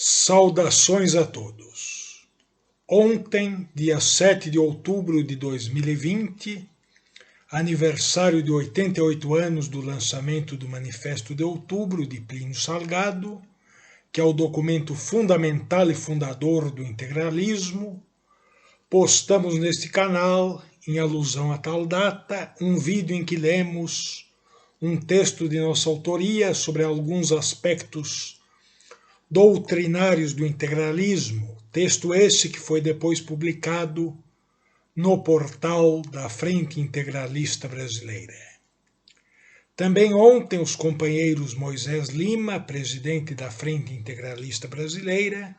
Saudações a todos. Ontem, dia 7 de outubro de 2020, aniversário de 88 anos do lançamento do Manifesto de Outubro de Plínio Salgado, que é o documento fundamental e fundador do integralismo, postamos neste canal, em alusão a tal data, um vídeo em que lemos um texto de nossa autoria sobre alguns aspectos doutrinários do integralismo, texto esse que foi depois publicado no portal da Frente Integralista Brasileira. Também ontem os companheiros Moisés Lima, presidente da Frente Integralista Brasileira,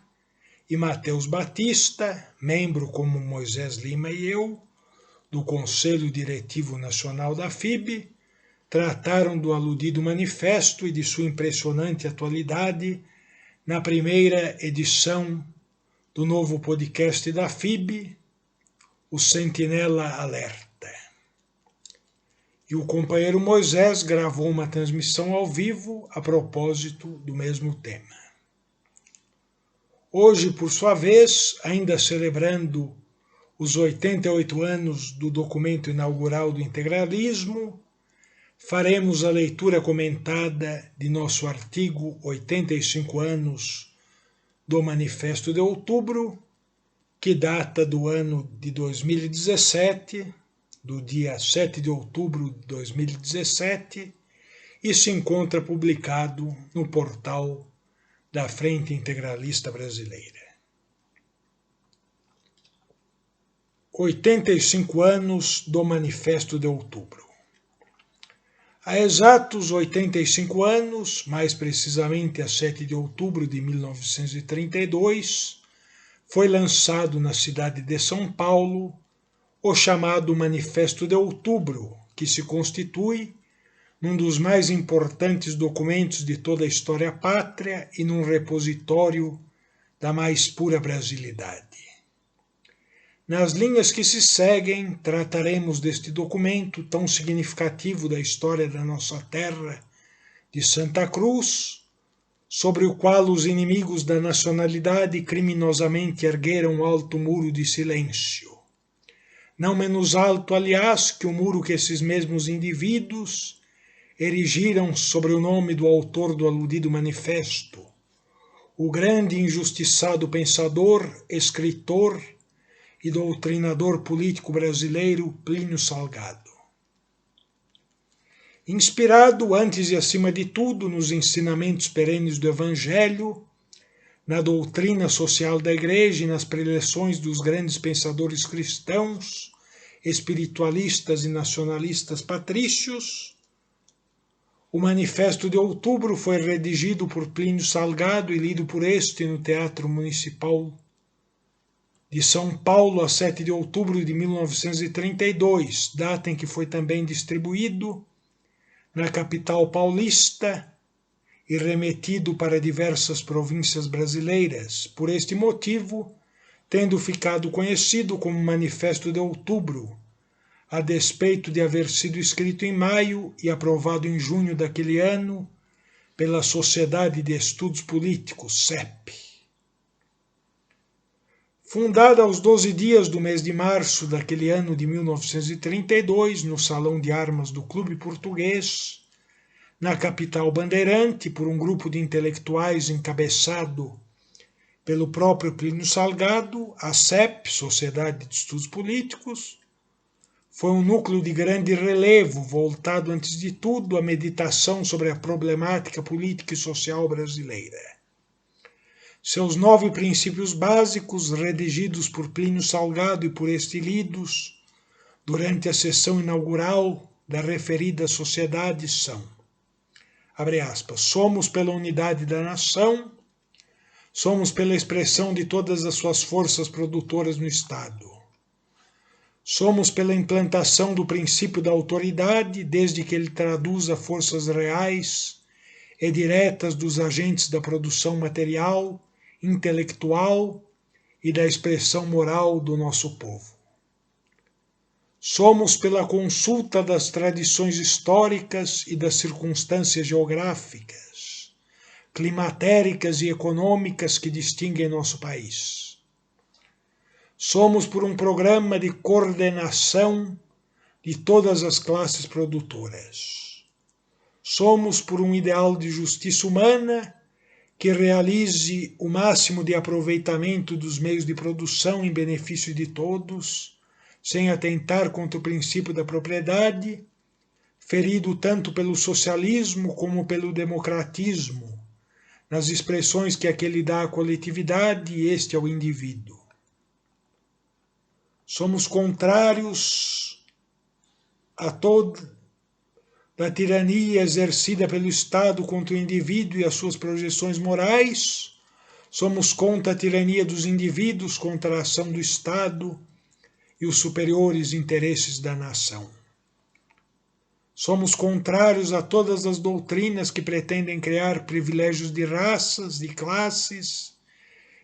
e Matheus Batista, membro como Moisés Lima e eu, do Conselho Diretivo Nacional da FIB, trataram do aludido manifesto e de sua impressionante atualidade na primeira edição do novo podcast da FIB, o Sentinela Alerta. E o companheiro Moisés gravou uma transmissão ao vivo a propósito do mesmo tema. Hoje, por sua vez, ainda celebrando os 88 anos do documento inaugural do integralismo, faremos a leitura comentada de nosso artigo 85 anos do Manifesto de Outubro, que data do ano de 2017, do dia 7 de outubro de 2017, e se encontra publicado no portal da Frente Integralista Brasileira. 85 anos do Manifesto de Outubro. Há exatos 85 anos, mais precisamente a 7 de outubro de 1932, foi lançado na cidade de São Paulo o chamado Manifesto de Outubro, que se constitui num dos mais importantes documentos de toda a história pátria e num repositório da mais pura brasilidade. Nas linhas que se seguem, trataremos deste documento tão significativo da história da nossa terra, de Santa Cruz, sobre o qual os inimigos da nacionalidade criminosamente ergueram um alto muro de silêncio. Não menos alto, aliás, que o muro que esses mesmos indivíduos erigiram sobre o nome do autor do aludido manifesto, o grande e injustiçado pensador, escritor e doutrinador político brasileiro Plínio Salgado. Inspirado, antes e acima de tudo, nos ensinamentos perenes do Evangelho, na doutrina social da Igreja e nas preleções dos grandes pensadores cristãos, espiritualistas e nacionalistas patrícios, o Manifesto de Outubro foi redigido por Plínio Salgado e lido por este no Teatro Municipal de São Paulo, a 7 de outubro de 1932, data em que foi também distribuído na capital paulista e remetido para diversas províncias brasileiras, por este motivo, tendo ficado conhecido como Manifesto de Outubro, a despeito de haver sido escrito em maio e aprovado em junho daquele ano pela Sociedade de Estudos Políticos, SEP. Fundada aos 12 dias do mês de março daquele ano de 1932, no Salão de Armas do Clube Português, na capital bandeirante, por um grupo de intelectuais encabeçado pelo próprio Plínio Salgado, a SEP, Sociedade de Estudos Políticos, foi um núcleo de grande relevo, voltado antes de tudo à meditação sobre a problemática política e social brasileira. Seus 9 princípios básicos, redigidos por Plínio Salgado e por este lidos durante a sessão inaugural da referida sociedade, são: abre aspas, somos pela unidade da nação, somos pela expressão de todas as suas forças produtoras no Estado. Somos pela implantação do princípio da autoridade, desde que ele traduza forças reais e diretas dos agentes da produção material, intelectual e da expressão moral do nosso povo. Somos pela consulta das tradições históricas e das circunstâncias geográficas, climatéricas e econômicas que distinguem nosso país. Somos por um programa de coordenação de todas as classes produtoras. Somos por um ideal de justiça humana que realize o máximo de aproveitamento dos meios de produção em benefício de todos, sem atentar contra o princípio da propriedade, ferido tanto pelo socialismo como pelo democratismo, nas expressões que aquele dá à coletividade e este ao indivíduo. Somos contrários a toda a tirania exercida pelo Estado contra o indivíduo e as suas projeções morais. Somos contra a tirania dos indivíduos, contra a ação do Estado e os superiores interesses da nação. Somos contrários a todas as doutrinas que pretendem criar privilégios de raças, de classes,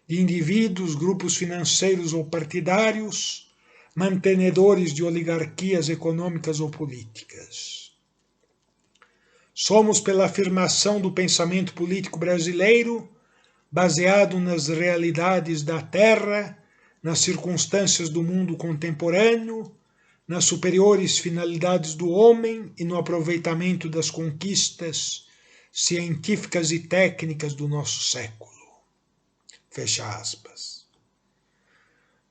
de indivíduos, grupos financeiros ou partidários, mantenedores de oligarquias econômicas ou políticas. Somos pela afirmação do pensamento político brasileiro, baseado nas realidades da terra, nas circunstâncias do mundo contemporâneo, nas superiores finalidades do homem e no aproveitamento das conquistas científicas e técnicas do nosso século. Fecha aspas.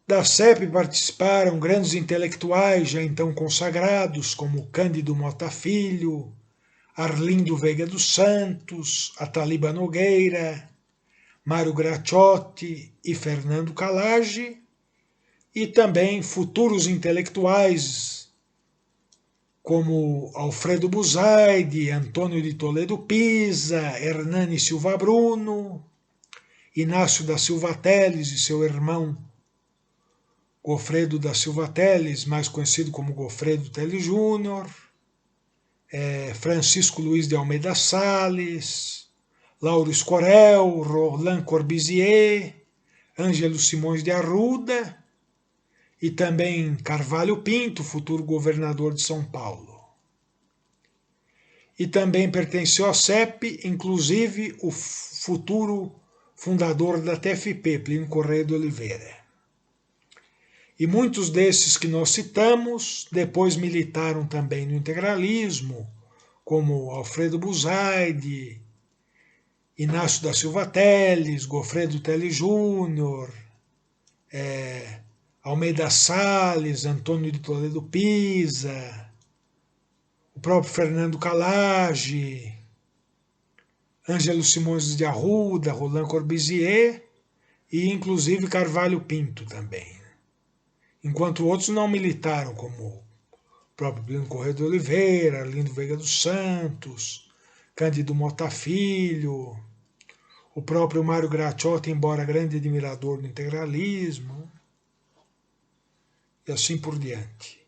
Da CEP participaram grandes intelectuais já então consagrados, como Cândido Mota Filho, Arlindo Veiga dos Santos, Ataliba Nogueira, Mário Graciotti e Fernando Calage, e também futuros intelectuais como Alfredo Buzaide, Antônio de Toledo Pisa, Hernani Silva Bruno, Inácio da Silva Teles e seu irmão Gofredo da Silva Teles, mais conhecido como Gofredo Teles Júnior, Francisco Luiz de Almeida Salles, Lauro Escorel, Roland Corbusier, Ângelo Simões de Arruda e também Carvalho Pinto, futuro governador de São Paulo. E também pertenceu à CEP, inclusive o futuro fundador da TFP, Plínio Correia de Oliveira. E muitos desses que nós citamos depois militaram também no integralismo, como Alfredo Buzaide, Inácio da Silva Teles, Gofredo Teles Júnior, Almeida Salles, Antônio de Toledo Pisa, o próprio Fernando Calage, Ângelo Simões de Arruda, Roland Corbusier e inclusive Carvalho Pinto também. Enquanto outros não militaram, como o próprio Plínio Correia de Oliveira, Arlindo Veiga dos Santos, Cândido Mota Filho, o próprio Mário Graciotti, embora grande admirador do integralismo, e assim por diante.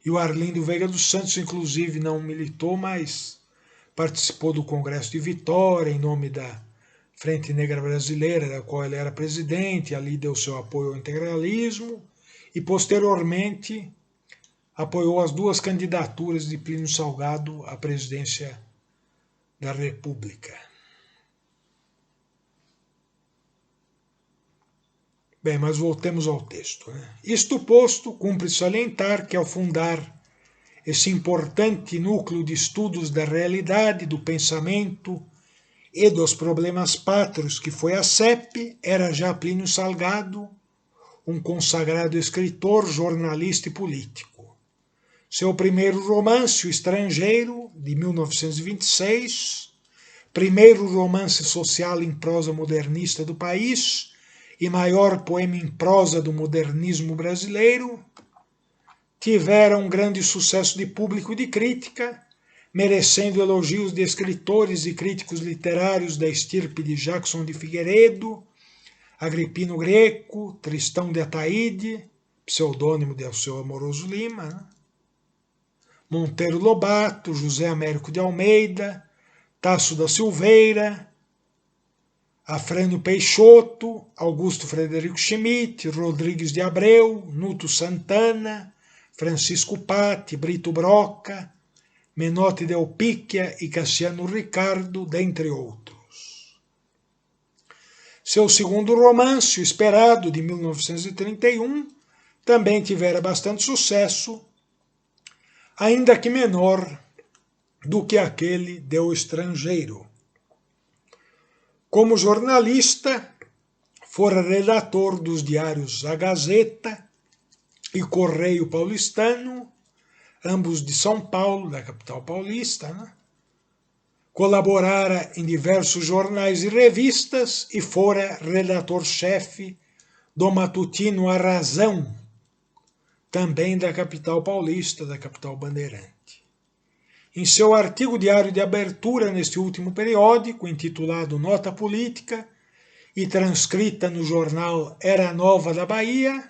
E o Arlindo Veiga dos Santos, inclusive, não militou, mas participou do Congresso de Vitória, em nome da Frente Negra Brasileira, da qual ele era presidente, ali deu seu apoio ao integralismo, e posteriormente apoiou as duas candidaturas de Plínio Salgado à presidência da República. Bem, mas voltemos ao texto. Isto posto, cumpre salientar que ao fundar esse importante núcleo de estudos da realidade, do pensamento e dos problemas pátrios que foi a CEP, era já Plínio Salgado, um consagrado escritor, jornalista e político. Seu primeiro romance, O Estrangeiro, de 1926, primeiro romance social em prosa modernista do país e maior poema em prosa do modernismo brasileiro, tiveram um grande sucesso de público e de crítica, merecendo elogios de escritores e críticos literários da estirpe de Jackson de Figueiredo, Agripino Greco, Tristão de Ataíde, pseudônimo de Alceu Amoroso Lima, Monteiro Lobato, José Américo de Almeida, Tasso da Silveira, Afrânio Peixoto, Augusto Frederico Schmidt, Rodrigues de Abreu, Nuto Santana, Francisco Patti, Brito Broca, Menotti Del Picchia e Cassiano Ricardo, dentre outros. Seu segundo romance, O Esperado, de 1931, também tivera bastante sucesso, ainda que menor do que aquele de O Estrangeiro. Como jornalista, fora redator dos diários A Gazeta e Correio Paulistano, ambos de São Paulo, da capital paulista, né? Colaborara em diversos jornais e revistas e fora redator-chefe do matutino A Razão, também da capital paulista, da capital bandeirante. Em seu artigo diário de abertura neste último periódico, intitulado Nota Política, e transcrita no jornal Era Nova da Bahia,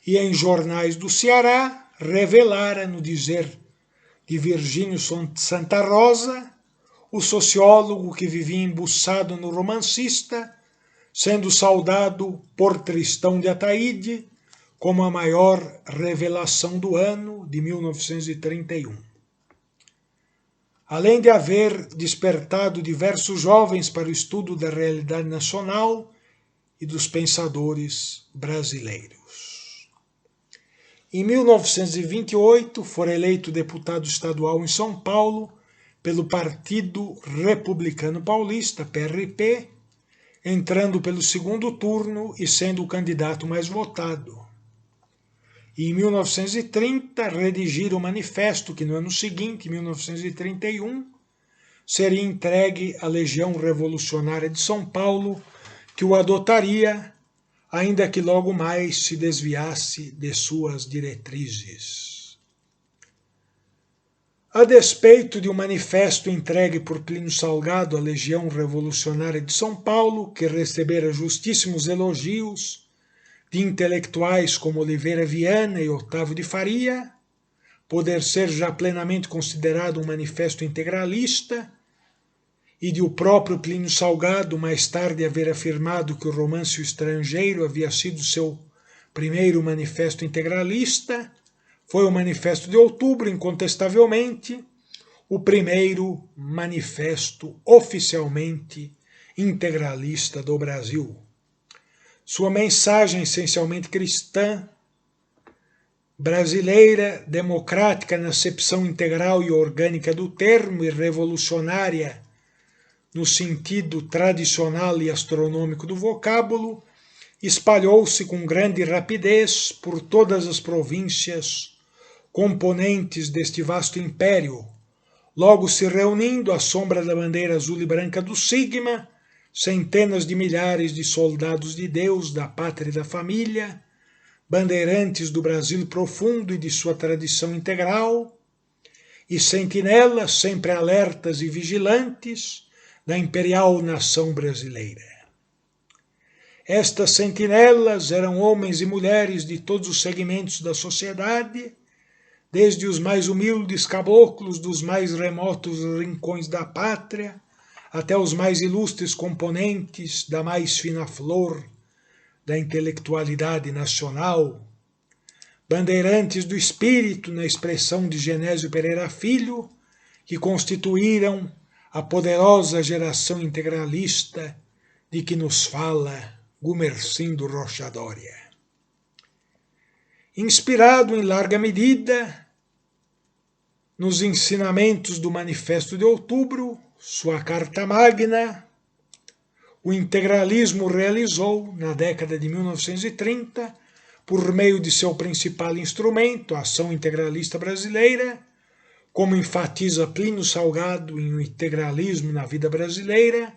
e em jornais do Ceará, revelara, no dizer de Virgínio Santa Rosa, o sociólogo que vivia embuçado no romancista, sendo saudado por Tristão de Ataíde como a maior revelação do ano de 1931. Além de haver despertado diversos jovens para o estudo da realidade nacional e dos pensadores brasileiros. Em 1928, fora eleito deputado estadual em São Paulo pelo Partido Republicano Paulista, PRP, entrando pelo segundo turno e sendo o candidato mais votado. E em 1930, redigira o manifesto que no ano seguinte, 1931, seria entregue à Legião Revolucionária de São Paulo, que o adotaria, ainda que logo mais se desviasse de suas diretrizes. A despeito de um manifesto entregue por Plínio Salgado à Legião Revolucionária de São Paulo, que recebera justíssimos elogios de intelectuais como Oliveira Viana e Otávio de Faria, poder ser já plenamente considerado um manifesto integralista, e de o próprio Plínio Salgado mais tarde haver afirmado que o romance O Estrangeiro havia sido seu primeiro manifesto integralista, foi o Manifesto de Outubro, incontestavelmente, o primeiro manifesto oficialmente integralista do Brasil. Sua mensagem essencialmente cristã, brasileira, democrática na acepção integral e orgânica do termo e revolucionária no sentido tradicional e astronômico do vocábulo, espalhou-se com grande rapidez por todas as províncias componentes deste vasto império, logo se reunindo à sombra da bandeira azul e branca do Sigma, centenas de milhares de soldados de Deus, da pátria e da família, bandeirantes do Brasil profundo e de sua tradição integral, e sentinelas sempre alertas e vigilantes da imperial nação brasileira. Estas sentinelas eram homens e mulheres de todos os segmentos da sociedade, desde os mais humildes caboclos dos mais remotos rincões da pátria, até os mais ilustres componentes da mais fina flor da intelectualidade nacional, bandeirantes do espírito, na expressão de Genésio Pereira Filho, que constituíram a poderosa geração integralista de que nos fala Gumercindo Rocha Doria. Inspirado em larga medida nos ensinamentos do Manifesto de Outubro, sua Carta Magna, o integralismo realizou, na década de 1930, por meio de seu principal instrumento, a Ação Integralista Brasileira, como enfatiza Plínio Salgado em O Integralismo na Vida Brasileira,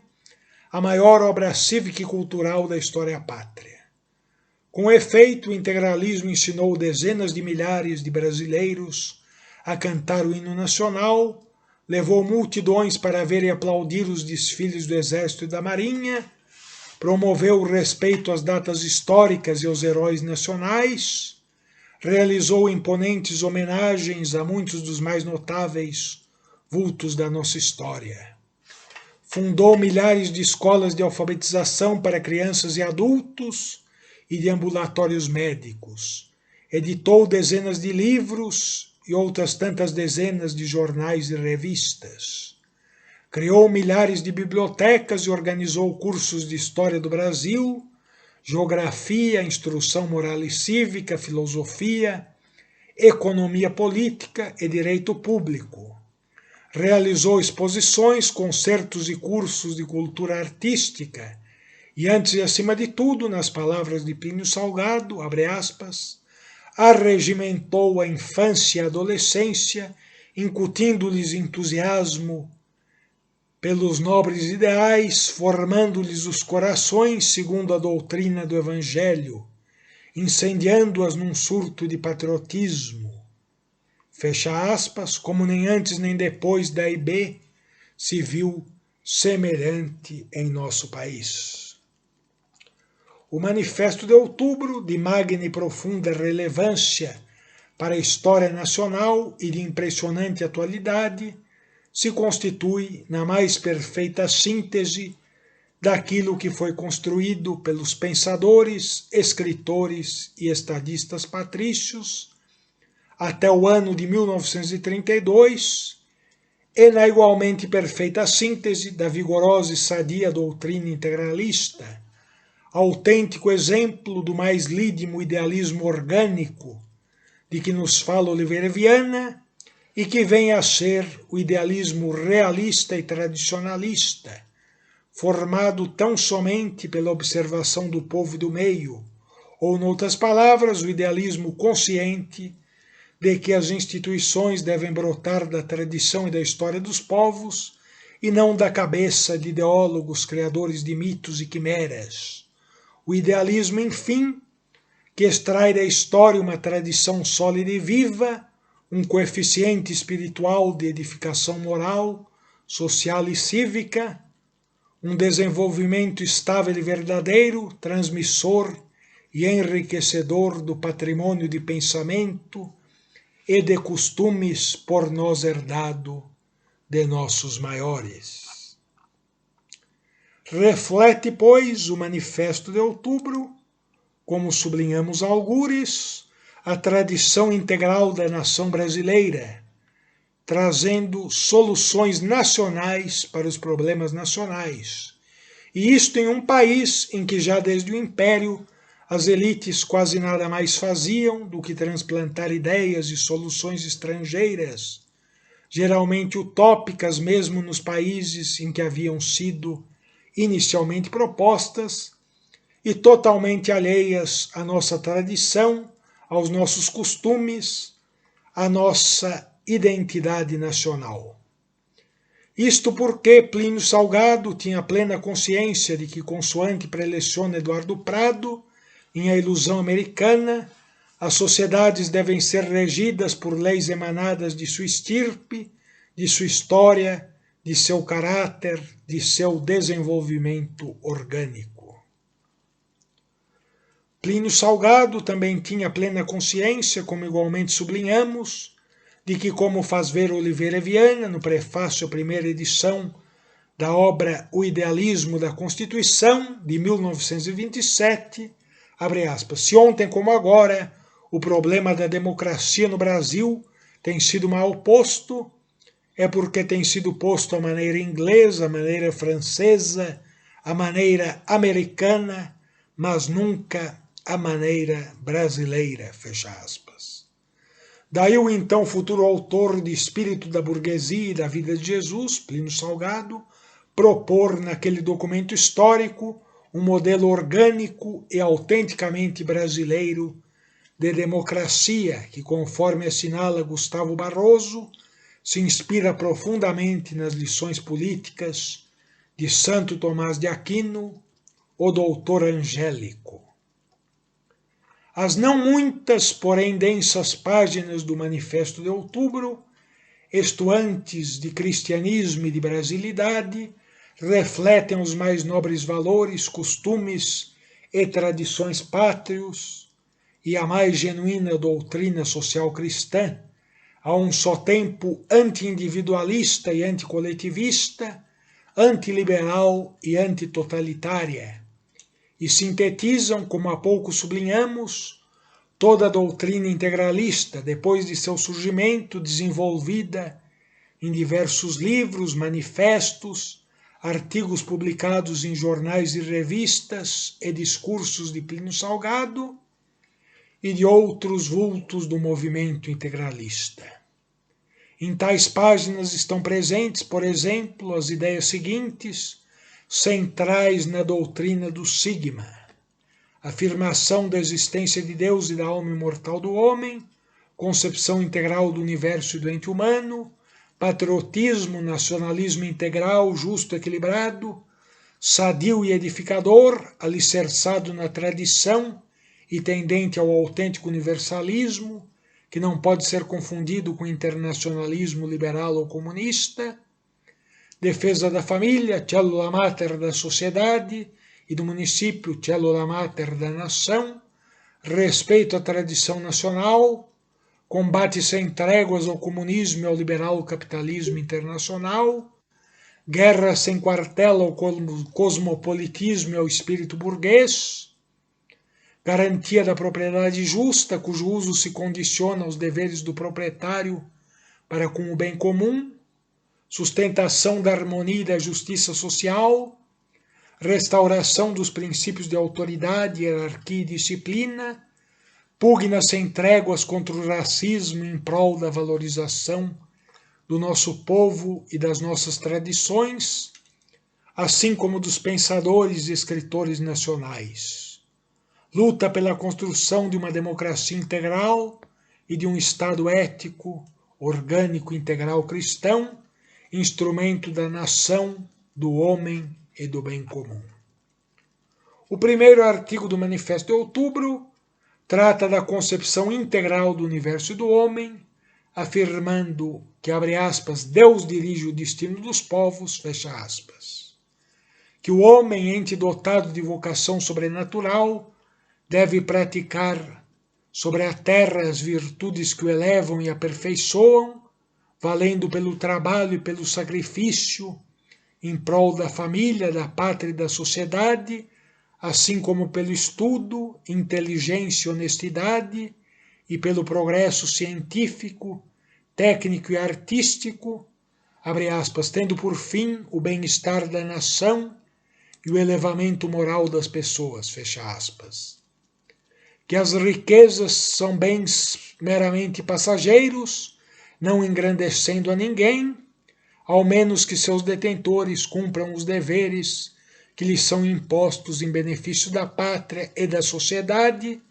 a maior obra cívica e cultural da história pátria. Com efeito, o integralismo ensinou dezenas de milhares de brasileiros a cantar o hino nacional, levou multidões para ver e aplaudir os desfiles do Exército e da Marinha, promoveu o respeito às datas históricas e aos heróis nacionais, realizou imponentes homenagens a muitos dos mais notáveis vultos da nossa história. Fundou milhares de escolas de alfabetização para crianças e adultos e de ambulatórios médicos. Editou dezenas de livros e outras tantas dezenas de jornais e revistas. Criou milhares de bibliotecas e organizou cursos de História do Brasil, Geografia, Instrução Moral e Cívica, Filosofia, Economia Política e Direito Público. Realizou exposições, concertos e cursos de cultura artística e, antes e acima de tudo, nas palavras de Plínio Salgado, abre aspas, arregimentou a infância e a adolescência, incutindo-lhes entusiasmo pelos nobres ideais, formando-lhes os corações segundo a doutrina do Evangelho, incendiando-as num surto de patriotismo. Fecha aspas, como nem antes nem depois da IB se viu semelhante em nosso país. O Manifesto de Outubro, de magna e profunda relevância para a história nacional e de impressionante atualidade, se constitui na mais perfeita síntese daquilo que foi construído pelos pensadores, escritores e estadistas patrícios até o ano de 1932 e na igualmente perfeita síntese da vigorosa e sadia doutrina integralista, autêntico exemplo do mais lídimo idealismo orgânico de que nos fala Oliveira Viana e que vem a ser o idealismo realista e tradicionalista, formado tão somente pela observação do povo e do meio, ou, noutras palavras, o idealismo consciente de que as instituições devem brotar da tradição e da história dos povos e não da cabeça de ideólogos criadores de mitos e quimeras. O idealismo, enfim, que extrai da história uma tradição sólida e viva, um coeficiente espiritual de edificação moral, social e cívica, um desenvolvimento estável e verdadeiro, transmissor e enriquecedor do patrimônio de pensamento e de costumes por nós herdado de nossos maiores. Reflete, pois, o Manifesto de Outubro, como sublinhamos algures, a tradição integral da nação brasileira, trazendo soluções nacionais para os problemas nacionais. E isto em um país em que já desde o Império as elites quase nada mais faziam do que transplantar ideias e soluções estrangeiras, geralmente utópicas mesmo nos países em que haviam sido inicialmente propostas, e totalmente alheias à nossa tradição, aos nossos costumes, à nossa identidade nacional. Isto porque Plínio Salgado tinha plena consciência de que, consoante preleciona Eduardo Prado, em A Ilusão Americana, as sociedades devem ser regidas por leis emanadas de sua estirpe, de sua história, de seu caráter, de seu desenvolvimento orgânico. Plínio Salgado também tinha plena consciência, como igualmente sublinhamos, de que, como faz ver Oliveira Viana no prefácio à primeira edição da obra O Idealismo da Constituição, de 1927, abre aspas, se ontem como agora o problema da democracia no Brasil tem sido mal posto, é porque tem sido posto à maneira inglesa, à maneira francesa, à maneira americana, mas nunca à maneira brasileira, fecha aspas. Daí o então futuro autor de Espírito da Burguesia e da Vida de Jesus, Plínio Salgado, propor naquele documento histórico um modelo orgânico e autenticamente brasileiro de democracia que, conforme assinala Gustavo Barroso, se inspira profundamente nas lições políticas de Santo Tomás de Aquino, o doutor Angélico. As não muitas, porém densas páginas do Manifesto de Outubro, estuantes de cristianismo e de brasilidade, refletem os mais nobres valores, costumes e tradições pátrios e a mais genuína doutrina social cristã, a um só tempo anti-individualista e anticoletivista, antiliberal e antitotalitária, e sintetizam, como há pouco sublinhamos, toda a doutrina integralista, depois de seu surgimento, desenvolvida em diversos livros, manifestos, artigos publicados em jornais e revistas e discursos de Plínio Salgado e de outros vultos do movimento integralista. Em tais páginas estão presentes, por exemplo, as ideias seguintes, centrais na doutrina do Sigma: afirmação da existência de Deus e da alma imortal do homem, concepção integral do universo e do ente humano, patriotismo, nacionalismo integral, justo, equilibrado, sadio e edificador, alicerçado na tradição e tendente ao autêntico universalismo, que não pode ser confundido com internacionalismo liberal ou comunista, defesa da família, célula máter da sociedade e do município, célula máter da nação, respeito à tradição nacional, combate sem tréguas ao comunismo e ao liberal capitalismo internacional, guerra sem quartel ao cosmopolitismo e ao espírito burguês, garantia da propriedade justa, cujo uso se condiciona aos deveres do proprietário para com o bem comum, sustentação da harmonia e da justiça social, restauração dos princípios de autoridade, hierarquia e disciplina, pugna sem tréguas contra o racismo em prol da valorização do nosso povo e das nossas tradições, assim como dos pensadores e escritores nacionais. Luta pela construção de uma democracia integral e de um Estado ético, orgânico, integral cristão, instrumento da nação, do homem e do bem comum. O primeiro artigo do Manifesto de Outubro trata da concepção integral do universo e do homem, afirmando que, abre aspas, Deus dirige o destino dos povos, fecha aspas. Que o homem, ente dotado de vocação sobrenatural, deve praticar sobre a terra as virtudes que o elevam e aperfeiçoam, valendo pelo trabalho e pelo sacrifício, em prol da família, da pátria e da sociedade, assim como pelo estudo, inteligência e honestidade, e pelo progresso científico, técnico e artístico, abre aspas, tendo por fim o bem-estar da nação e o elevamento moral das pessoas, fecha aspas. Que as riquezas são bens meramente passageiros, não engrandecendo a ninguém, ao menos que seus detentores cumpram os deveres que lhes são impostos em benefício da pátria e da sociedade,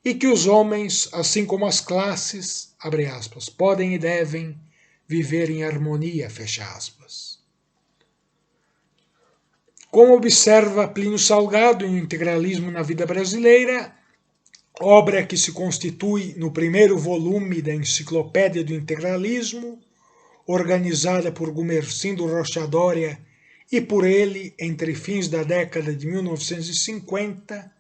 e que os homens, assim como as classes, abre aspas, podem e devem viver em harmonia, fecha aspas. Como observa Plínio Salgado em O Integralismo na Vida Brasileira, obra que se constitui no primeiro volume da Enciclopédia do Integralismo, organizada por Gumersindo Rocha Doria e por ele entre fins da década de 1950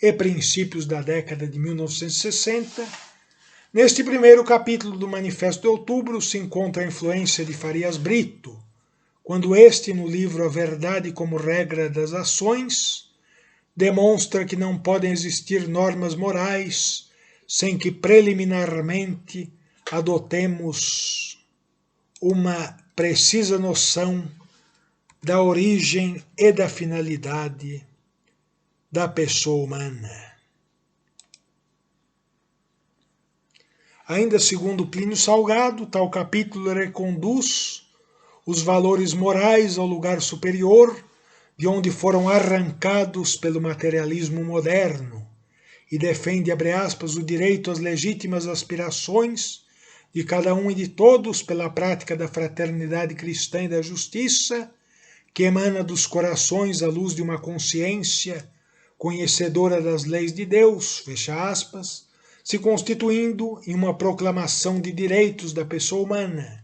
e princípios da década de 1960. Neste primeiro capítulo do Manifesto de Outubro se encontra a influência de Farias Brito, quando este, no livro A Verdade como Regra das Ações, demonstra que não podem existir normas morais sem que preliminarmente adotemos uma precisa noção da origem e da finalidade da pessoa humana. Ainda segundo Plínio Salgado, tal capítulo reconduz os valores morais ao lugar superior, de onde foram arrancados pelo materialismo moderno, e defende, abre aspas, o direito às legítimas aspirações de cada um e de todos pela prática da fraternidade cristã e da justiça, que emana dos corações à luz de uma consciência conhecedora das leis de Deus, fecha aspas, se constituindo em uma proclamação de direitos da pessoa humana,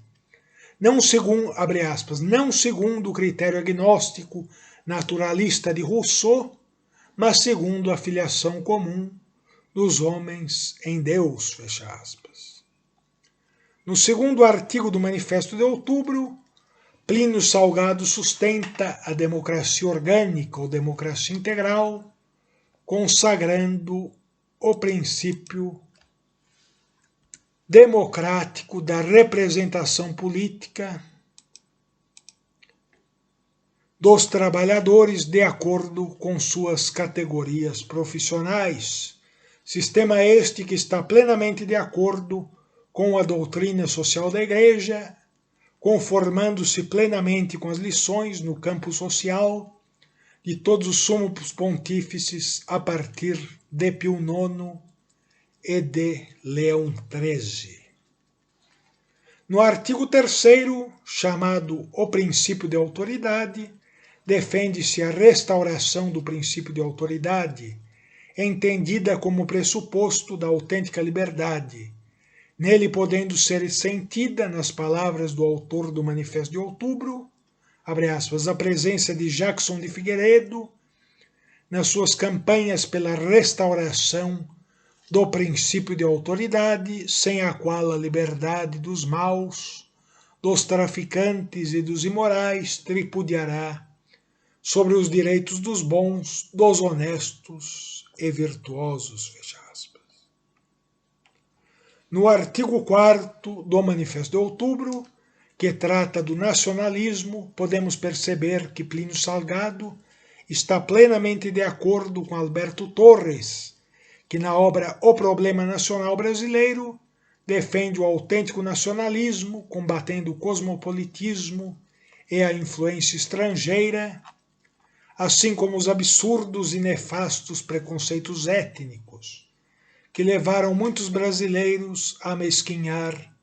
não segundo, abre aspas, não segundo o critério agnóstico naturalista de Rousseau, mas segundo a filiação comum dos homens em Deus, fecha aspas. No segundo artigo do Manifesto de Outubro, Plínio Salgado sustenta a democracia orgânica ou democracia integral, consagrando o princípio democrático da representação política dos trabalhadores de acordo com suas categorias profissionais. Sistema este que está plenamente de acordo com a doutrina social da Igreja, conformando-se plenamente com as lições no campo social de todos os sumos pontífices a partir de Pio IX e de Leão XIII. No artigo 3º, chamado o princípio de autoridade, defende-se a restauração do princípio de autoridade, entendida como pressuposto da autêntica liberdade, nele podendo ser sentida, nas palavras do autor do Manifesto de Outubro, abre aspas, a presença de Jackson de Figueiredo nas suas campanhas pela restauração do princípio de autoridade, sem a qual a liberdade dos maus, dos traficantes e dos imorais tripudiará sobre os direitos dos bons, dos honestos e virtuosos, fecha aspas. No artigo 4º do Manifesto de Outubro, que trata do nacionalismo, podemos perceber que Plínio Salgado está plenamente de acordo com Alberto Torres, que na obra O Problema Nacional Brasileiro defende o autêntico nacionalismo, combatendo o cosmopolitismo e a influência estrangeira, assim como os absurdos e nefastos preconceitos étnicos, que levaram muitos brasileiros a mesquinhar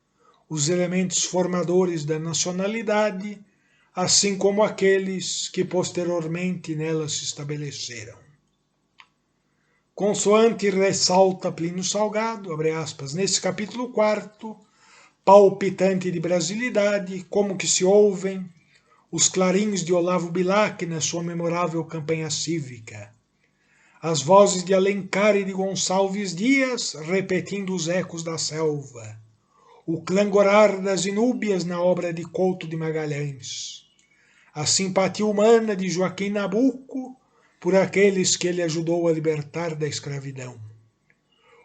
os elementos formadores da nacionalidade, assim como aqueles que posteriormente nela se estabeleceram. Consoante ressalta Plínio Salgado, abre aspas, nesse capítulo 4º, palpitante de brasilidade, como que se ouvem os clarins de Olavo Bilac na sua memorável campanha cívica, as vozes de Alencar e de Gonçalves Dias repetindo os ecos da selva, o clangorar das inúbias na obra de Couto de Magalhães, a simpatia humana de Joaquim Nabuco por aqueles que ele ajudou a libertar da escravidão,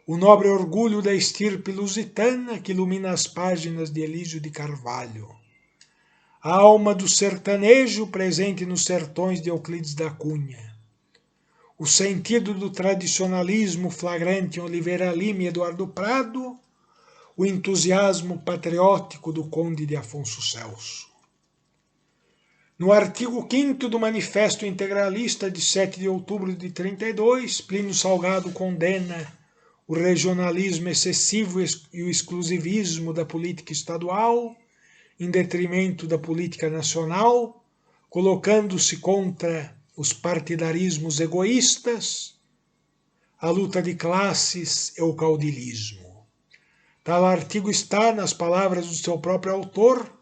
o nobre orgulho da estirpe lusitana que ilumina as páginas de Elísio de Carvalho, a alma do sertanejo presente nos sertões de Euclides da Cunha, o sentido do tradicionalismo flagrante em Oliveira Lima e Eduardo Prado, o entusiasmo patriótico do conde de Afonso Celso. No artigo 5º do Manifesto Integralista de 7 de outubro de 32, Plínio Salgado condena o regionalismo excessivo e o exclusivismo da política estadual, em detrimento da política nacional, colocando-se contra os partidarismos egoístas, a luta de classes e o caudilismo. Tal artigo está, nas palavras do seu próprio autor,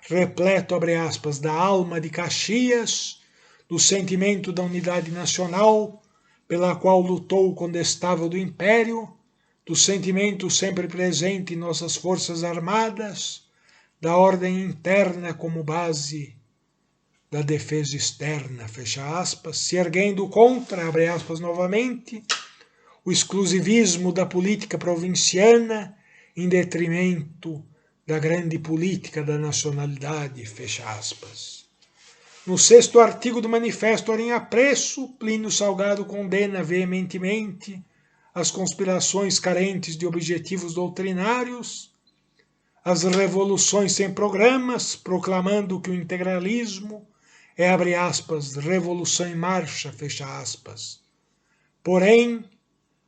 repleto, abre aspas, da alma de Caxias, do sentimento da unidade nacional, pela qual lutou o condestável do Império, do sentimento sempre presente em nossas forças armadas, da ordem interna como base da defesa externa, fecha aspas, se erguendo contra, abre aspas novamente, o exclusivismo da política provinciana em detrimento da grande política da nacionalidade, fecha aspas. No 6º artigo do Manifesto Ora em Apreço, Plínio Salgado condena veementemente as conspirações carentes de objetivos doutrinários, as revoluções sem programas, proclamando que o integralismo é, abre aspas, revolução em marcha, fecha aspas. Porém,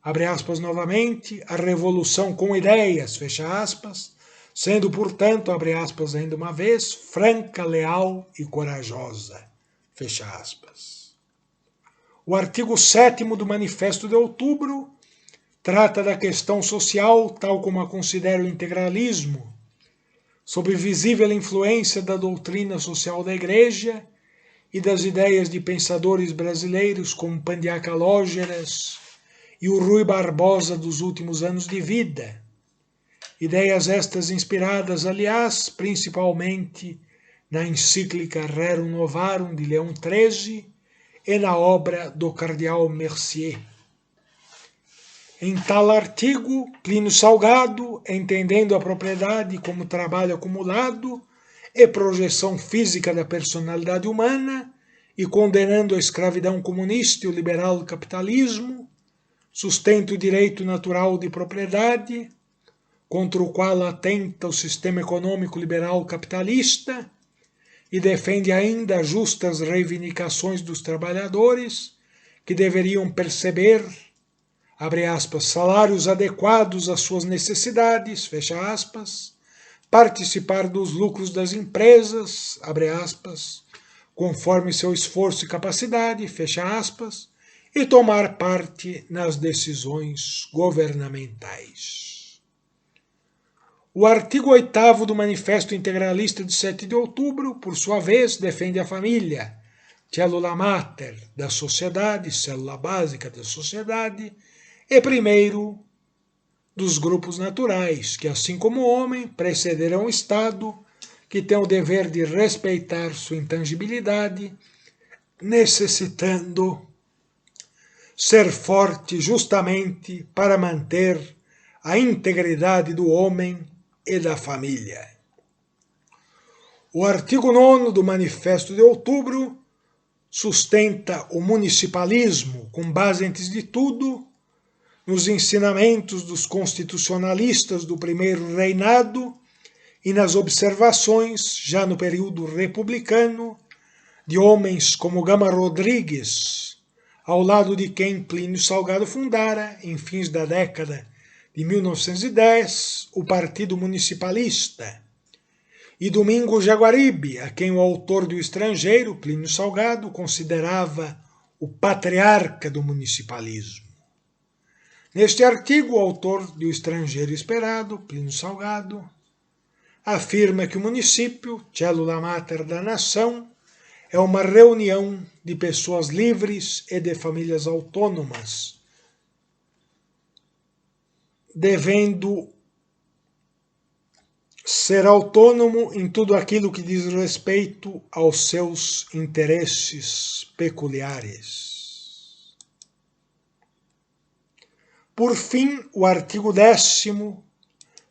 abre aspas novamente, a revolução com ideias, fecha aspas, sendo, portanto, abre aspas ainda uma vez, franca, leal e corajosa, fecha aspas. O artigo 7º do Manifesto de Outubro trata da questão social, tal como a considera o integralismo, sob visível influência da doutrina social da Igreja e das ideias de pensadores brasileiros como Pandiaca Lógeras e o Rui Barbosa dos últimos anos de vida. Ideias estas inspiradas, aliás, principalmente na encíclica Rerum Novarum de Leão XIII e na obra do cardeal Mercier. Em tal artigo, Plínio Salgado, entendendo a propriedade como trabalho acumulado e projeção física da personalidade humana, e condenando a escravidão comunista e o liberal capitalismo, sustenta o direito natural de propriedade, contra o qual atenta o sistema econômico liberal capitalista, e defende ainda as justas reivindicações dos trabalhadores, que deveriam perceber, abre aspas, salários adequados às suas necessidades, fecha aspas, participar dos lucros das empresas, abre aspas, conforme seu esforço e capacidade, fecha aspas, e tomar parte nas decisões governamentais. O artigo 8º do Manifesto Integralista de 7 de outubro, por sua vez, defende a família, célula mater da sociedade, célula básica da sociedade, e primeiro dos grupos naturais, que assim como o homem, precederão o Estado, que tem o dever de respeitar sua intangibilidade, necessitando ser forte justamente para manter a integridade do homem e da família. O artigo 9º do Manifesto de Outubro sustenta o municipalismo com base, antes de tudo, nos ensinamentos dos constitucionalistas do primeiro reinado e nas observações, já no período republicano, de homens como Gama Rodrigues, ao lado de quem Plínio Salgado fundara, em fins da década de 1910, o Partido Municipalista, e Domingo Jaguaribe, a quem o autor do Estrangeiro, Plínio Salgado, considerava o patriarca do municipalismo. Neste artigo, o autor do Estrangeiro Esperado, Plínio Salgado, afirma que o município, célula mater da nação, é uma reunião de pessoas livres e de famílias autônomas, devendo ser autônomo em tudo aquilo que diz respeito aos seus interesses peculiares. Por fim, o artigo 10º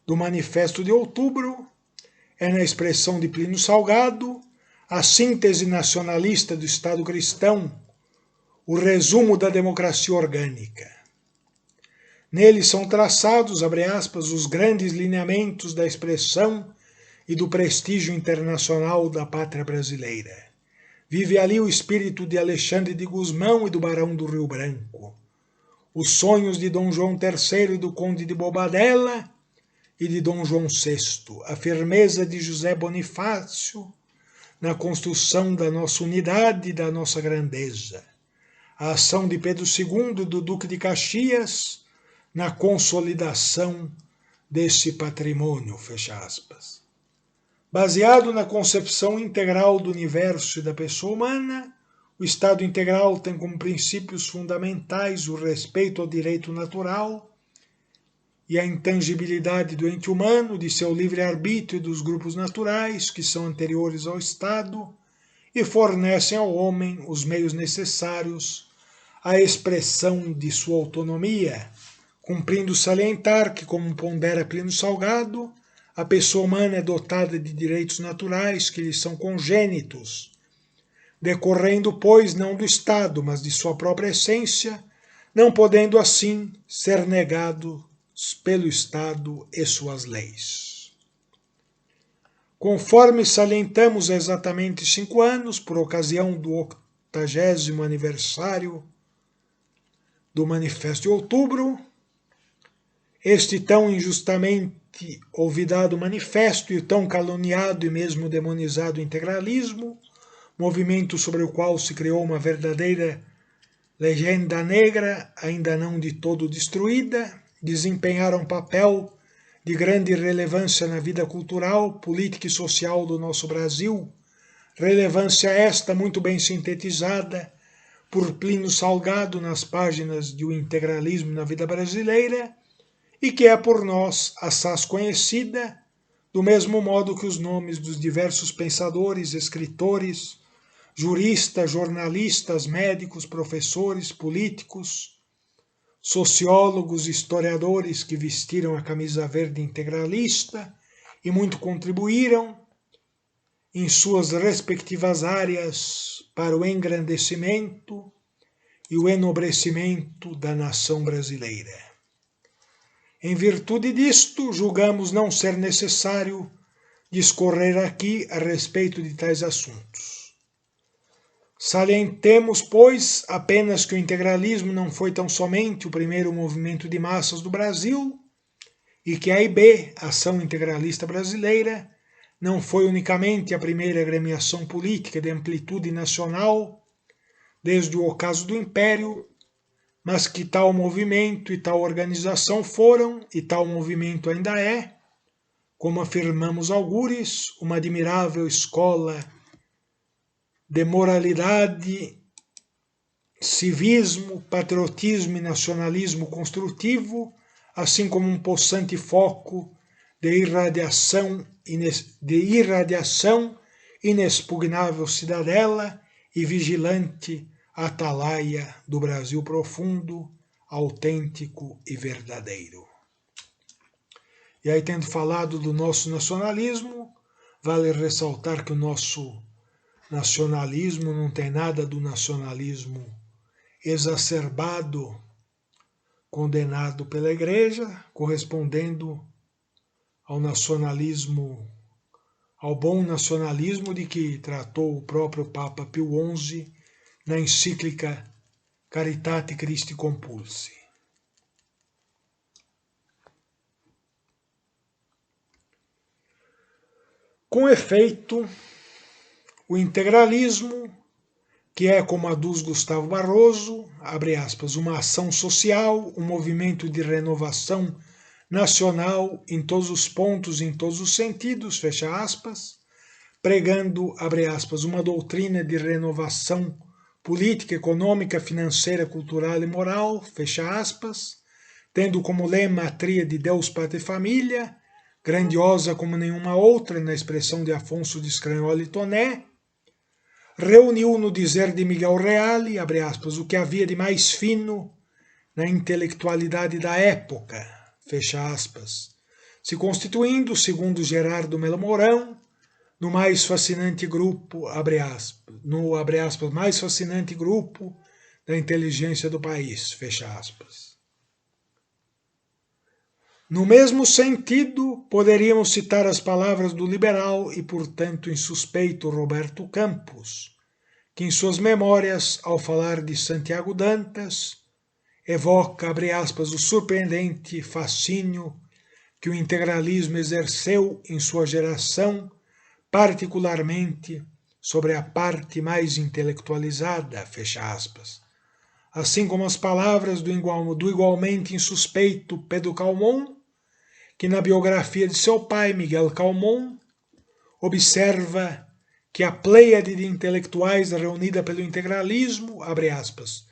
do Manifesto de Outubro é, na expressão de Plínio Salgado, a síntese nacionalista do Estado cristão, o resumo da democracia orgânica. Nele são traçados, abre aspas, os grandes lineamentos da expressão e do prestígio internacional da pátria brasileira. Vive ali o espírito de Alexandre de Gusmão e do Barão do Rio Branco, os sonhos de Dom João III e do Conde de Bobadilla e de Dom João VI, a firmeza de José Bonifácio na construção da nossa unidade e da nossa grandeza, a ação de Pedro II e do Duque de Caxias na consolidação desse patrimônio, fecha aspas. Baseado na concepção integral do universo e da pessoa humana, o Estado integral tem como princípios fundamentais o respeito ao direito natural e a intangibilidade do ente humano, de seu livre-arbítrio e dos grupos naturais que são anteriores ao Estado e fornecem ao homem os meios necessários à expressão de sua autonomia, cumprindo salientar que, como pondera Plínio Salgado, a pessoa humana é dotada de direitos naturais que lhe são congênitos, decorrendo, pois, não do Estado, mas de sua própria essência, não podendo, assim, ser negados pelo Estado e suas leis. Conforme salientamos há exatamente 5 anos, por ocasião do 80º aniversário do Manifesto de Outubro, este tão injustamente olvidado manifesto e o tão caluniado e mesmo demonizado integralismo, movimento sobre o qual se criou uma verdadeira legenda negra, ainda não de todo destruída, desempenharam um papel de grande relevância na vida cultural, política e social do nosso Brasil, relevância esta muito bem sintetizada por Plínio Salgado nas páginas de O Integralismo na Vida Brasileira, e que é por nós assaz conhecida, do mesmo modo que os nomes dos diversos pensadores, escritores, juristas, jornalistas, médicos, professores, políticos, sociólogos, historiadores que vestiram a camisa verde integralista e muito contribuíram em suas respectivas áreas para o engrandecimento e o enobrecimento da nação brasileira. Em virtude disto, julgamos não ser necessário discorrer aqui a respeito de tais assuntos. Salientemos, pois, apenas que o integralismo não foi tão somente o primeiro movimento de massas do Brasil e que a AIB, Ação Integralista Brasileira, não foi unicamente a primeira agremiação política de amplitude nacional desde o ocaso do Império, mas que tal movimento e tal organização foram, e tal movimento ainda é, como afirmamos algures, uma admirável escola de moralidade, civismo, patriotismo e nacionalismo construtivo, assim como um possante foco de irradiação inexpugnável cidadela e vigilante atalaia do Brasil profundo, autêntico e verdadeiro. E aí, tendo falado do nosso nacionalismo, vale ressaltar que o nosso nacionalismo não tem nada do nacionalismo exacerbado, condenado pela Igreja, correspondendo ao nacionalismo, ao bom nacionalismo de que tratou o próprio Papa Pio XI na encíclica Caritate Christi Compulsi. Com efeito, o integralismo, que é, como aduz Gustavo Barroso, abre aspas, uma ação social, um movimento de renovação nacional em todos os pontos, em todos os sentidos, fecha aspas, pregando, abre aspas, uma doutrina de renovação política, econômica, financeira, cultural e moral, fecha aspas, tendo como lema a tríade Deus, Pátria e Família, grandiosa como nenhuma outra, na expressão de Afonso de Scagnola e Toné, reuniu no dizer de Miguel Reale, abre aspas, o que havia de mais fino na intelectualidade da época, fecha aspas, se constituindo, segundo Gerardo Melo Mourão, no mais fascinante grupo, abre aspas, mais fascinante grupo da inteligência do país, fecha aspas. No mesmo sentido, poderíamos citar as palavras do liberal e, portanto, insuspeito Roberto Campos, que em suas memórias, ao falar de Santiago Dantas, evoca, abre aspas, o surpreendente fascínio que o integralismo exerceu em sua geração, particularmente sobre a parte mais intelectualizada, fecha aspas. Assim como as palavras do igualmente insuspeito Pedro Calmon, que na biografia de seu pai, Miguel Calmon, observa que a pleiade de intelectuais reunida pelo integralismo, abre aspas,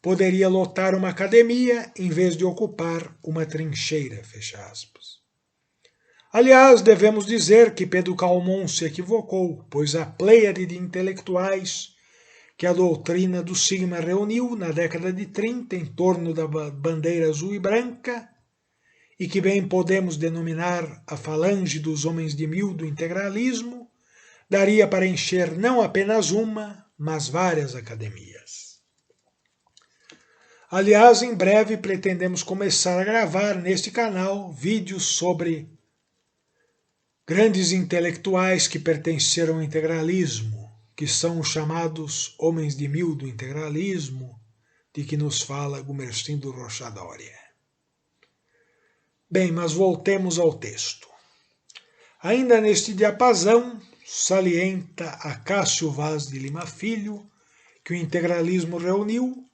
poderia lotar uma academia em vez de ocupar uma trincheira, fecha aspas. Aliás, devemos dizer que Pedro Calmon se equivocou, pois a pleiade de intelectuais que a doutrina do Sigma reuniu na década de 30 em torno da bandeira azul e branca, e que bem podemos denominar a falange dos homens de mil do integralismo, daria para encher não apenas uma, mas várias academias. Aliás, em breve pretendemos começar a gravar neste canal vídeos sobre grandes intelectuais que pertenceram ao integralismo, que são os chamados homens de mil do integralismo, de que nos fala Gumercindo Rocha Doria. Bem, mas voltemos ao texto. Ainda neste diapasão, salienta Acácio Vaz de Lima Filho, que o integralismo reuniu,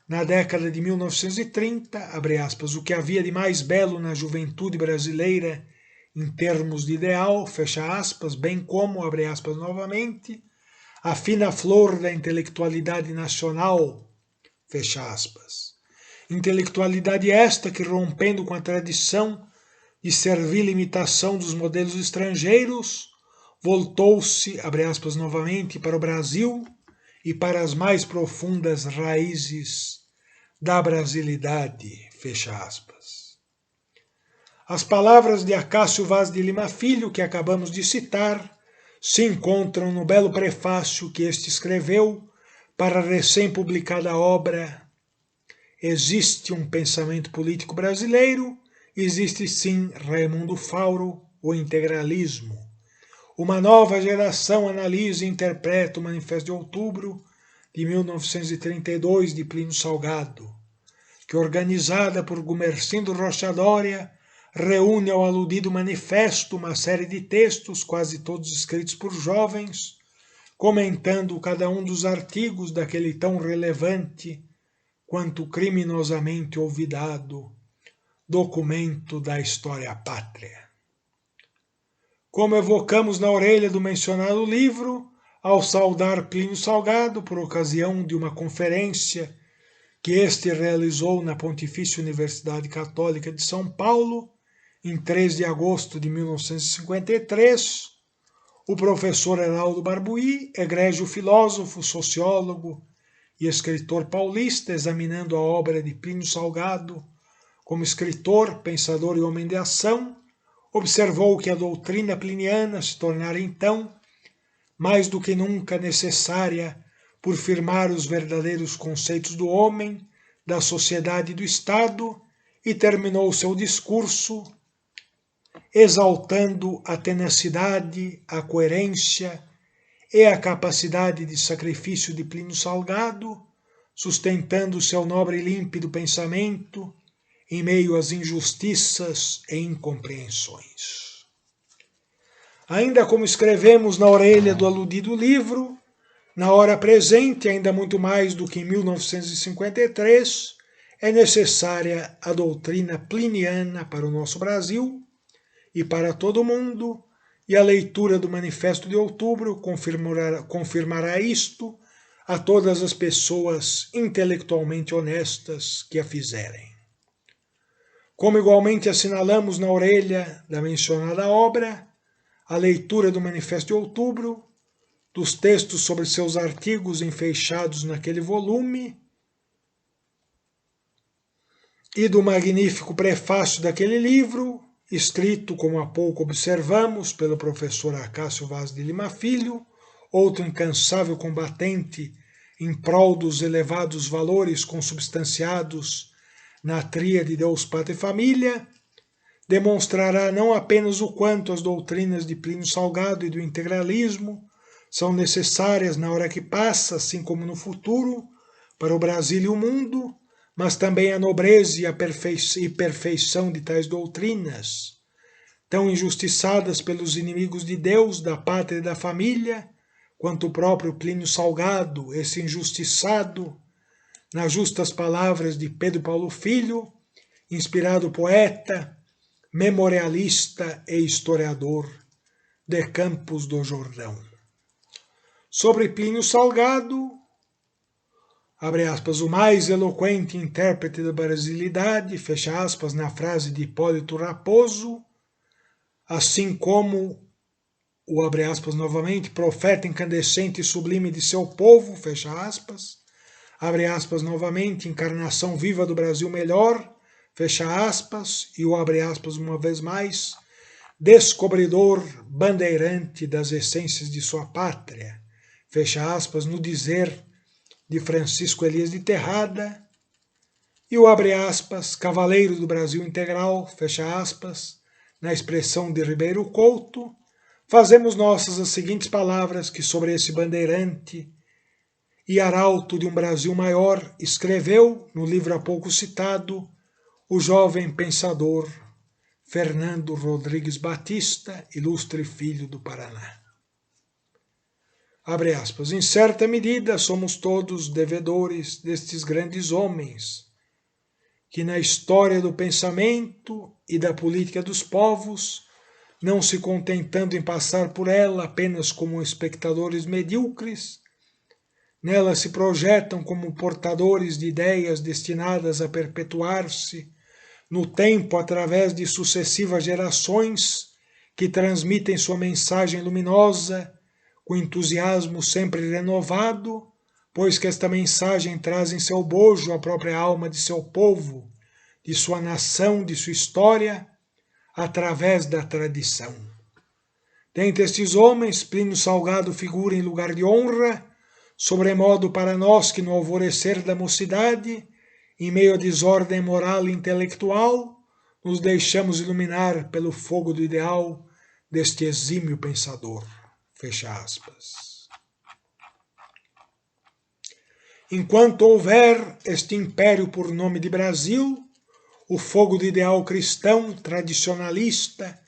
na década de 1930, abre aspas, o que havia de mais belo na juventude brasileira em termos de ideal, fecha aspas, bem como, abre aspas novamente, a fina flor da intelectualidade nacional, fecha aspas. Intelectualidade esta que, rompendo com a tradição de servil imitação dos modelos estrangeiros, voltou-se, abre aspas novamente, para o Brasil e para as mais profundas raízes da brasilidade, fecha aspas. As palavras de Acácio Vaz de Lima Filho, que acabamos de citar, se encontram no belo prefácio que este escreveu para a recém-publicada obra Existe um Pensamento Político Brasileiro, existe sim Raimundo Fauro, o integralismo. Uma nova geração analisa e interpreta o Manifesto de Outubro de 1932 de Plínio Salgado, que, organizada por Gumercindo Rocha Doria, reúne ao aludido manifesto uma série de textos, quase todos escritos por jovens, comentando cada um dos artigos daquele tão relevante quanto criminosamente olvidado documento da história pátria. Como evocamos na orelha do mencionado livro, ao saudar Plínio Salgado por ocasião de uma conferência que este realizou na Pontifícia Universidade Católica de São Paulo, em 3 de agosto de 1953, o professor Heraldo Barbuí, egrégio filósofo, sociólogo e escritor paulista, examinando a obra de Plínio Salgado como escritor, pensador e homem de ação, observou que a doutrina pliniana se tornara então mais do que nunca necessária por firmar os verdadeiros conceitos do homem, da sociedade e do Estado, e terminou seu discurso exaltando a tenacidade, a coerência e a capacidade de sacrifício de Plínio Salgado, sustentando seu nobre e límpido pensamento em meio às injustiças e incompreensões. Ainda como escrevemos na orelha do aludido livro, na hora presente, ainda muito mais do que em 1953, é necessária a doutrina pliniana para o nosso Brasil e para todo o mundo, e a leitura do Manifesto de Outubro confirmará isto a todas as pessoas intelectualmente honestas que a fizerem. Como igualmente assinalamos na orelha da mencionada obra, a leitura do Manifesto de Outubro, dos textos sobre seus artigos enfeixados naquele volume e do magnífico prefácio daquele livro, escrito, como há pouco observamos, pelo professor Acácio Vaz de Lima Filho, outro incansável combatente em prol dos elevados valores consubstanciados na tríade Deus, Pátria e Família, demonstrará não apenas o quanto as doutrinas de Plínio Salgado e do integralismo são necessárias na hora que passa, assim como no futuro, para o Brasil e o mundo, mas também a nobreza e a perfeição de tais doutrinas, tão injustiçadas pelos inimigos de Deus, da pátria e da família, quanto o próprio Plínio Salgado, esse injustiçado, nas justas palavras de Pedro Paulo Filho, inspirado poeta, memorialista e historiador de Campos do Jordão. Sobre Plínio Salgado, abre aspas, o mais eloquente intérprete da brasilidade, fecha aspas, na frase de Hipólito Raposo, assim como o, abre aspas novamente, profeta incandescente e sublime de seu povo, fecha aspas, abre aspas novamente, encarnação viva do Brasil melhor, fecha aspas, e o abre aspas uma vez mais, descobridor bandeirante das essências de sua pátria, fecha aspas, no dizer de Francisco Elias de Terrada, e o abre aspas, cavaleiro do Brasil integral, fecha aspas, na expressão de Ribeiro Couto, fazemos nossas as seguintes palavras que sobre esse bandeirante e arauto de um Brasil maior escreveu, no livro há pouco citado, o jovem pensador Fernando Rodrigues Batista, ilustre filho do Paraná. Abre aspas, em certa medida somos todos devedores destes grandes homens, que na história do pensamento e da política dos povos, não se contentando em passar por ela apenas como espectadores medíocres, nela se projetam como portadores de ideias destinadas a perpetuar-se no tempo através de sucessivas gerações que transmitem sua mensagem luminosa com entusiasmo sempre renovado pois que esta mensagem traz em seu bojo a própria alma de seu povo, de sua nação, de sua história, através da tradição. Dentre estes homens, Plínio Salgado figura em lugar de honra, sobremodo para nós que no alvorecer da mocidade, em meio à desordem moral e intelectual, nos deixamos iluminar pelo fogo do ideal deste exímio pensador. Fecha aspas. Enquanto houver este império por nome de Brasil, o fogo do ideal cristão, tradicionalista,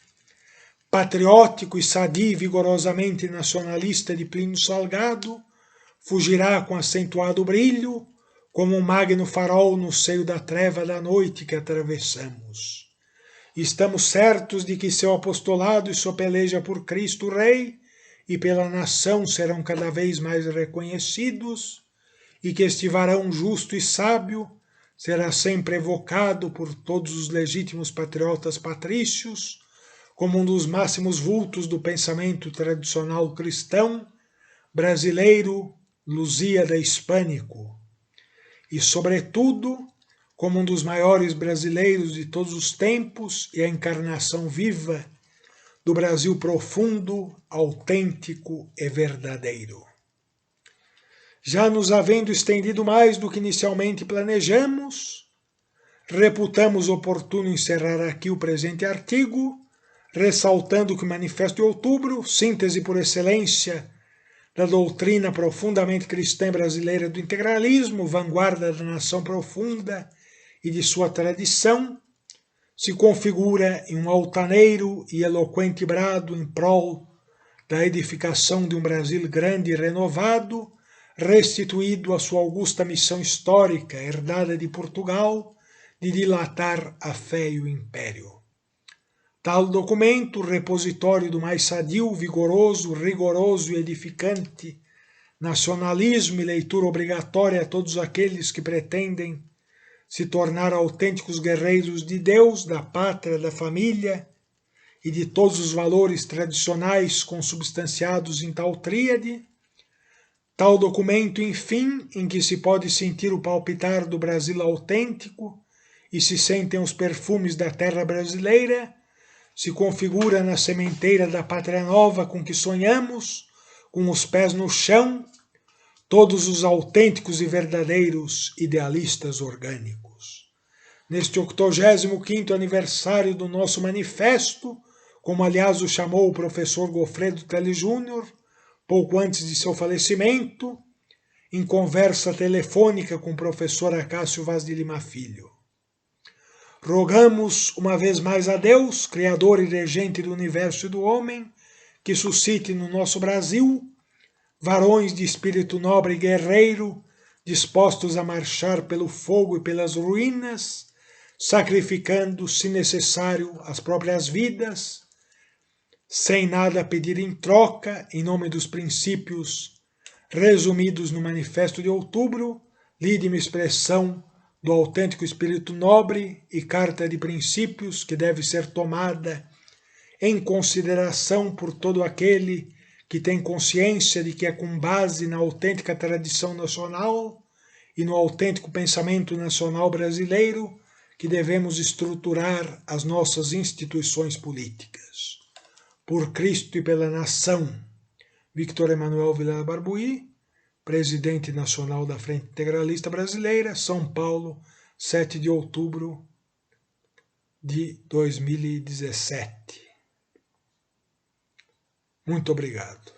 patriótico e sadio e vigorosamente nacionalista de Plínio Salgado, fugirá com acentuado brilho, como um magno farol no seio da treva da noite que atravessamos. E estamos certos de que seu apostolado e sua peleja por Cristo Rei e pela nação serão cada vez mais reconhecidos, e que este varão justo e sábio será sempre evocado por todos os legítimos patriotas patrícios como um dos máximos vultos do pensamento tradicional cristão, brasileiro, lusíada hispânico, e, sobretudo, como um dos maiores brasileiros de todos os tempos e a encarnação viva do Brasil profundo, autêntico e verdadeiro. Já nos havendo estendido mais do que inicialmente planejamos, reputamos oportuno encerrar aqui o presente artigo, ressaltando que o Manifesto de Outubro, síntese por excelência da doutrina profundamente cristã brasileira do integralismo, vanguarda da nação profunda e de sua tradição, se configura em um altaneiro e eloquente brado em prol da edificação de um Brasil grande e renovado, restituído à sua augusta missão histórica, herdada de Portugal, de dilatar a fé e o império. Tal documento, repositório do mais sadio, vigoroso, rigoroso e edificante nacionalismo e leitura obrigatória a todos aqueles que pretendem se tornar autênticos guerreiros de Deus, da pátria, da família e de todos os valores tradicionais consubstanciados em tal tríade, tal documento, enfim, em que se pode sentir o palpitar do Brasil autêntico e se sentem os perfumes da terra brasileira, se configura na sementeira da pátria nova com que sonhamos, com os pés no chão, todos os autênticos e verdadeiros idealistas orgânicos. Neste 85º aniversário do nosso manifesto, como aliás o chamou o professor Goffredo Teles Júnior, pouco antes de seu falecimento, em conversa telefônica com o professor Acácio Vaz de Lima Filho. Rogamos uma vez mais a Deus, Criador e Regente do universo e do homem, que suscite no nosso Brasil varões de espírito nobre e guerreiro, dispostos a marchar pelo fogo e pelas ruínas, sacrificando, se necessário, as próprias vidas, sem nada pedir em troca, em nome dos princípios resumidos no Manifesto de Outubro, lide-me expressão do autêntico espírito nobre e carta de princípios que deve ser tomada em consideração por todo aquele que tem consciência de que é com base na autêntica tradição nacional e no autêntico pensamento nacional brasileiro que devemos estruturar as nossas instituições políticas. Por Cristo e pela nação, Victor Emanuel Vilela Barbuí, presidente nacional da Frente Integralista Brasileira, São Paulo, 7 de outubro de 2017. Muito obrigado.